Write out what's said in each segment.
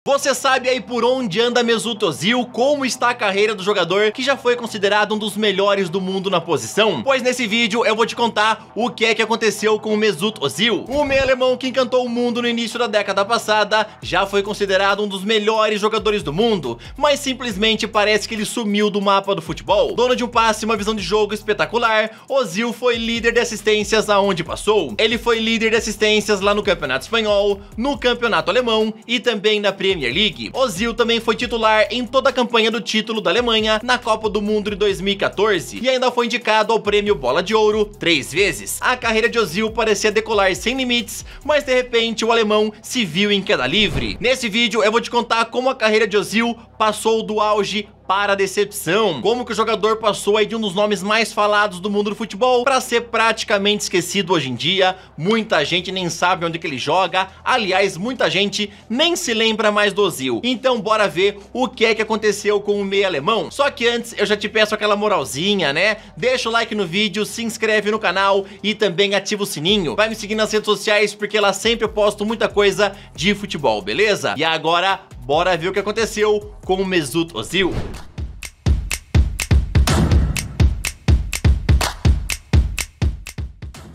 Você sabe aí por onde anda Mesut Ozil? Como está a carreira do jogador que já foi considerado um dos melhores do mundo na posição? Pois nesse vídeo eu vou te contar o que é que aconteceu com o Mesut Ozil. O meio alemão que encantou o mundo no início da década passada já foi considerado um dos melhores jogadores do mundo, mas simplesmente parece que ele sumiu do mapa do futebol. Dono de um passe e uma visão de jogo espetacular, Ozil foi líder de assistências aonde passou. Ele foi líder de assistências lá no Campeonato Espanhol, no Campeonato Alemão e também na Premier League. Ozil também foi titular em toda a campanha do título da Alemanha na Copa do Mundo de 2014 e ainda foi indicado ao prêmio Bola de Ouro 3 vezes. A carreira de Ozil parecia decolar sem limites, mas de repente o alemão se viu em queda livre. Nesse vídeo eu vou te contar como a carreira de Ozil passou do auge para a decepção, como que o jogador passou aí de um dos nomes mais falados do mundo do futebol para ser praticamente esquecido hoje em dia. Muita gente nem sabe onde que ele joga, aliás, muita gente nem se lembra mais do Ozil. Então bora ver o que é que aconteceu com o meio alemão. Só que antes eu já te peço aquela moralzinha, né? Deixa o like no vídeo, se inscreve no canal e também ativa o sininho. Vai me seguir nas redes sociais porque lá sempre eu posto muita coisa de futebol, beleza? E agora bora ver o que aconteceu com o Mesut Ozil.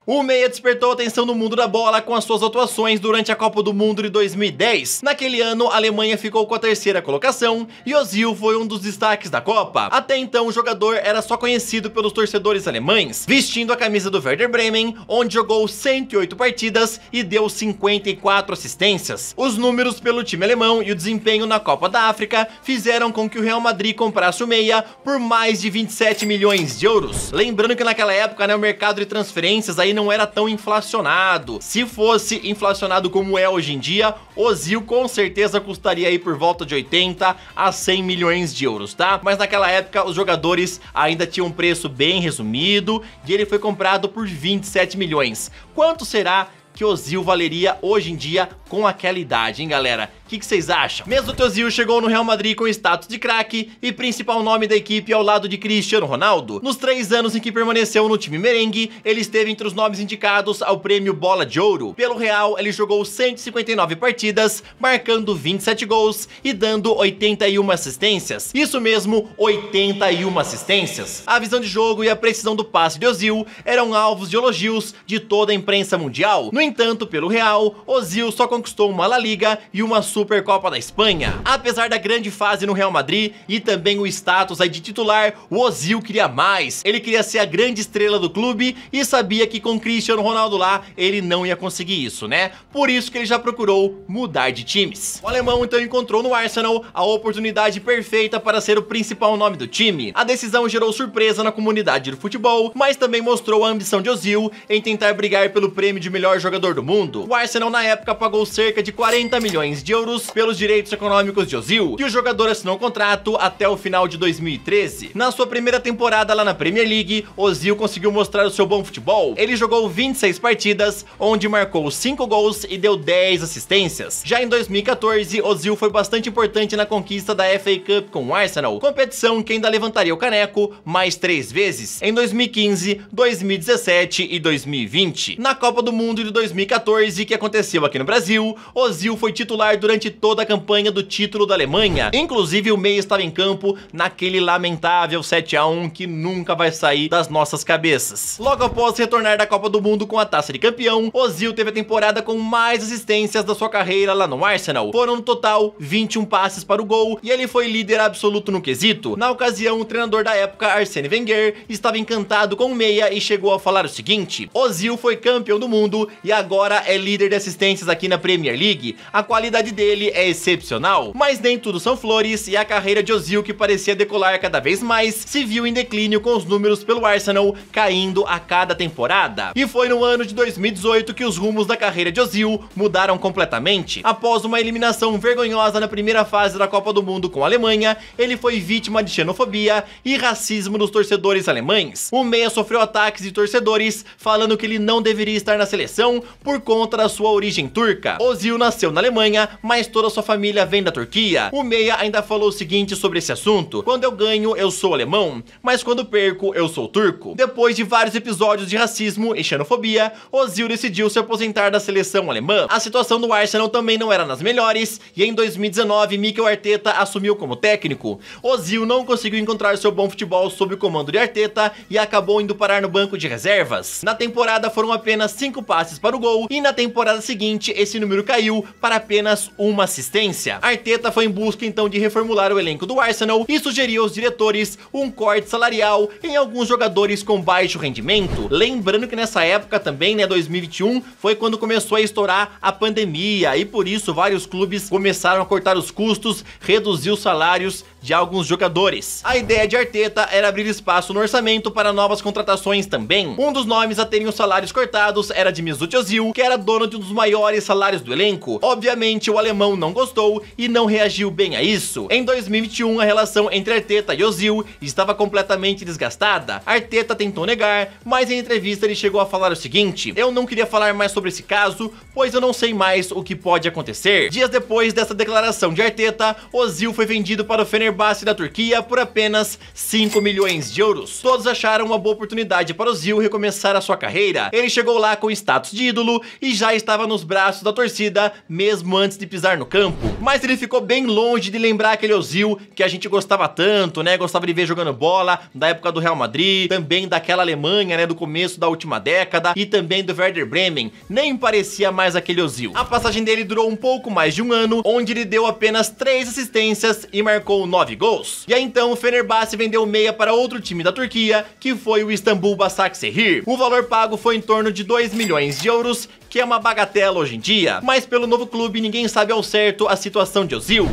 O meia despertou a atenção no mundo da bola com as suas atuações durante a Copa do Mundo de 2010. Naquele ano, a Alemanha ficou com a terceira colocação e Ozil foi um dos destaques da Copa. Até então, o jogador era só conhecido pelos torcedores alemães, vestindo a camisa do Werder Bremen, onde jogou 108 partidas e deu 54 assistências. Os números pelo time alemão e o desempenho na Copa da África fizeram com que o Real Madrid comprasse o meia por mais de 27 milhões de euros. Lembrando que naquela época, né, o mercado de transferências aí não era tão inflacionado. Se fosse inflacionado como é hoje em dia, Ozil com certeza custaria aí por volta de 80 a 100 milhões de euros, tá? Mas naquela época os jogadores ainda tinham um preço bem resumido e ele foi comprado por 27 milhões. Quanto será que Ozil valeria hoje em dia com aquela idade, hein, galera? O que vocês acham? Mesut Ozil chegou no Real Madrid com status de craque e principal nome da equipe ao lado de Cristiano Ronaldo. Nos 3 anos em que permaneceu no time merengue, ele esteve entre os nomes indicados ao prêmio Bola de Ouro. Pelo Real, ele jogou 159 partidas, marcando 27 gols e dando 81 assistências. Isso mesmo, 81 assistências. A visão de jogo e a precisão do passe de Ozil eram alvos de elogios de toda a imprensa mundial. No entanto, pelo Real, Ozil só conquistou uma La Liga e uma Supercopa da Espanha. Apesar da grande fase no Real Madrid e também o status aí de titular, o Ozil queria mais. Ele queria ser a grande estrela do clube e sabia que com Cristiano Ronaldo lá, ele não ia conseguir isso, né? Por isso que ele já procurou mudar de times. O alemão então encontrou no Arsenal a oportunidade perfeita para ser o principal nome do time. A decisão gerou surpresa na comunidade do futebol, mas também mostrou a ambição de Ozil em tentar brigar pelo prêmio de melhor jogador do mundo. O Arsenal na época pagou cerca de 40 milhões de euros pelos direitos econômicos de Ozil, e o jogador assinou um contrato até o final de 2013. Na sua primeira temporada lá na Premier League, Ozil conseguiu mostrar o seu bom futebol. Ele jogou 26 partidas, onde marcou 5 gols e deu 10 assistências. Já em 2014, Ozil foi bastante importante na conquista da FA Cup com o Arsenal, competição que ainda levantaria o caneco mais 3 vezes, em 2015, 2017 e 2020. Na Copa do Mundo de 2014, que aconteceu aqui no Brasil, Ozil foi titular durante toda a campanha do título da Alemanha. Inclusive o meia estava em campo naquele lamentável 7-1 que nunca vai sair das nossas cabeças. Logo após retornar da Copa do Mundo com a taça de campeão, Ozil teve a temporada com mais assistências da sua carreira lá no Arsenal. Foram no total 21 passes para o gol e ele foi líder absoluto no quesito. Na ocasião, o treinador da época, Arsène Wenger, estava encantado com o meia e chegou a falar o seguinte: Ozil foi campeão do mundo e agora é líder de assistências aqui na Premier League. A qualidade dele é excepcional, mas nem tudo são flores e a carreira de Ozil, que parecia decolar cada vez mais, se viu em declínio com os números pelo Arsenal caindo a cada temporada. E foi no ano de 2018 que os rumos da carreira de Ozil mudaram completamente. Após uma eliminação vergonhosa na primeira fase da Copa do Mundo com a Alemanha, ele foi vítima de xenofobia e racismo dos torcedores alemães. O meia sofreu ataques de torcedores falando que ele não deveria estar na seleção alemão por conta da sua origem turca. Ozil nasceu na Alemanha, mas toda a sua família vem da Turquia. O meia ainda falou o seguinte sobre esse assunto: quando eu ganho, eu sou alemão, mas quando perco, eu sou turco. Depois de vários episódios de racismo e xenofobia, Ozil decidiu se aposentar da seleção alemã. A situação do Arsenal também não era nas melhores, e em 2019, Mikel Arteta assumiu como técnico. Ozil não conseguiu encontrar seu bom futebol sob o comando de Arteta e acabou indo parar no banco de reservas. Na temporada foram apenas 5 passes para o gol, e na temporada seguinte esse número caiu para apenas uma assistência. Arteta foi em busca então de reformular o elenco do Arsenal e sugeriu aos diretores um corte salarial em alguns jogadores com baixo rendimento. Lembrando que nessa época também, 2021, foi quando começou a estourar a pandemia, e por isso vários clubes começaram a cortar os custos, reduzir os salários de alguns jogadores. A ideia de Arteta era abrir espaço no orçamento para novas contratações também. Um dos nomes a terem os salários cortados era de Mesut Ozil, que era dono de um dos maiores salários do elenco. Obviamente o alemão não gostou e não reagiu bem a isso. Em 2021 a relação entre Arteta e Ozil estava completamente desgastada. Arteta tentou negar, mas em entrevista ele chegou a falar o seguinte: eu não queria falar mais sobre esse caso, pois eu não sei mais o que pode acontecer. Dias depois dessa declaração de Arteta, Ozil foi vendido para o Fenerbahçe da Turquia por apenas 5 milhões de euros. Todos acharam uma boa oportunidade para Ozil recomeçar a sua carreira. Ele chegou lá com status de ídolo e já estava nos braços da torcida mesmo antes de pisar no campo. Mas ele ficou bem longe de lembrar aquele Ozil que a gente gostava tanto, gostava de ver jogando bola, da época do Real Madrid, também daquela Alemanha, do começo da última década, e também do Werder Bremen. Nem parecia mais aquele Ozil. A passagem dele durou um pouco mais de um ano, onde ele deu apenas 3 assistências e marcou 9 gols. E aí então o Fenerbahçe vendeu o meia para outro time da Turquia, que foi o Istanbul Basaksehir. O valor pago foi em torno de 2 milhões de euros, que é uma bagatela hoje em dia. Mas pelo novo clube ninguém sabe ao certo a situação de Ozil.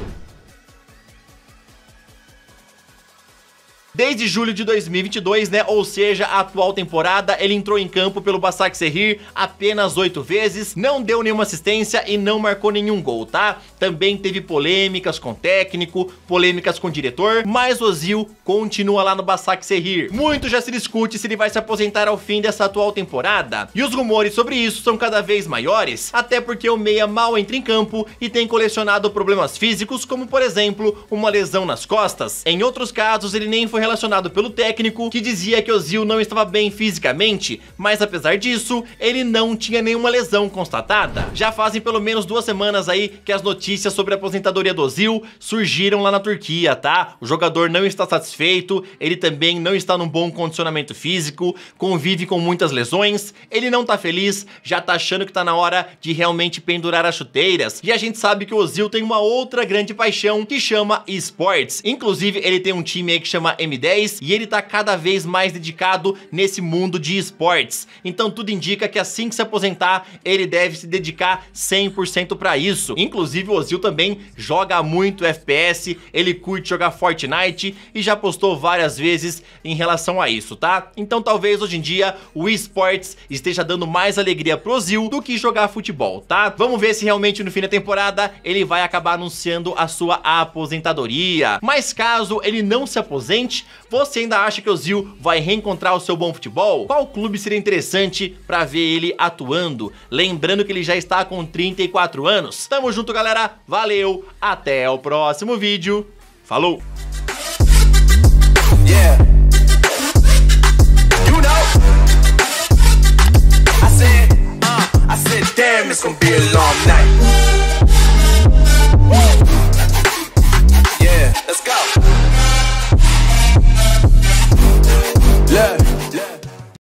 Desde julho de 2022, ou seja, a atual temporada, ele entrou em campo pelo Basaksehir apenas 8 vezes, não deu nenhuma assistência e não marcou nenhum gol, tá? Também teve polêmicas com o técnico, polêmicas com o diretor, mas Ozil continua lá no Basaksehir. Muito já se discute se ele vai se aposentar ao fim dessa atual temporada, e os rumores sobre isso são cada vez maiores, até porque o meia mal entra em campo e tem colecionado problemas físicos, como por exemplo, uma lesão nas costas. Em outros casos, ele nem foi relacionado pelo técnico, que dizia que Ozil não estava bem fisicamente, mas apesar disso, ele não tinha nenhuma lesão constatada. Já fazem pelo menos 2 semanas aí que as notícias sobre a aposentadoria do Ozil surgiram lá na Turquia, tá? O jogador não está satisfeito, ele também não está num bom condicionamento físico, convive com muitas lesões, ele não tá feliz, já tá achando que tá na hora de realmente pendurar as chuteiras. E a gente sabe que o Ozil tem uma outra grande paixão que chama esportes. Inclusive, ele tem um time aí que chama M10 e ele tá cada vez mais dedicado nesse mundo de esportes. Então tudo indica que assim que se aposentar, ele deve se dedicar 100% pra isso. Inclusive o Ozil também joga muito FPS, ele curte jogar Fortnite e já postou várias vezes em relação a isso, tá? Então talvez hoje em dia o esportes esteja dando mais alegria pro Ozil do que jogar futebol, tá? Vamos ver se realmente no fim da temporada ele vai acabar anunciando a sua aposentadoria. Mas caso ele não se aposente, você ainda acha que o Ozil vai reencontrar o seu bom futebol? Qual clube seria interessante para ver ele atuando? Lembrando que ele já está com 34 anos. Tamo junto, galera. Valeu. Até o próximo vídeo. Falou. Yeah. You know, I said, damn, it's gonna be a long night.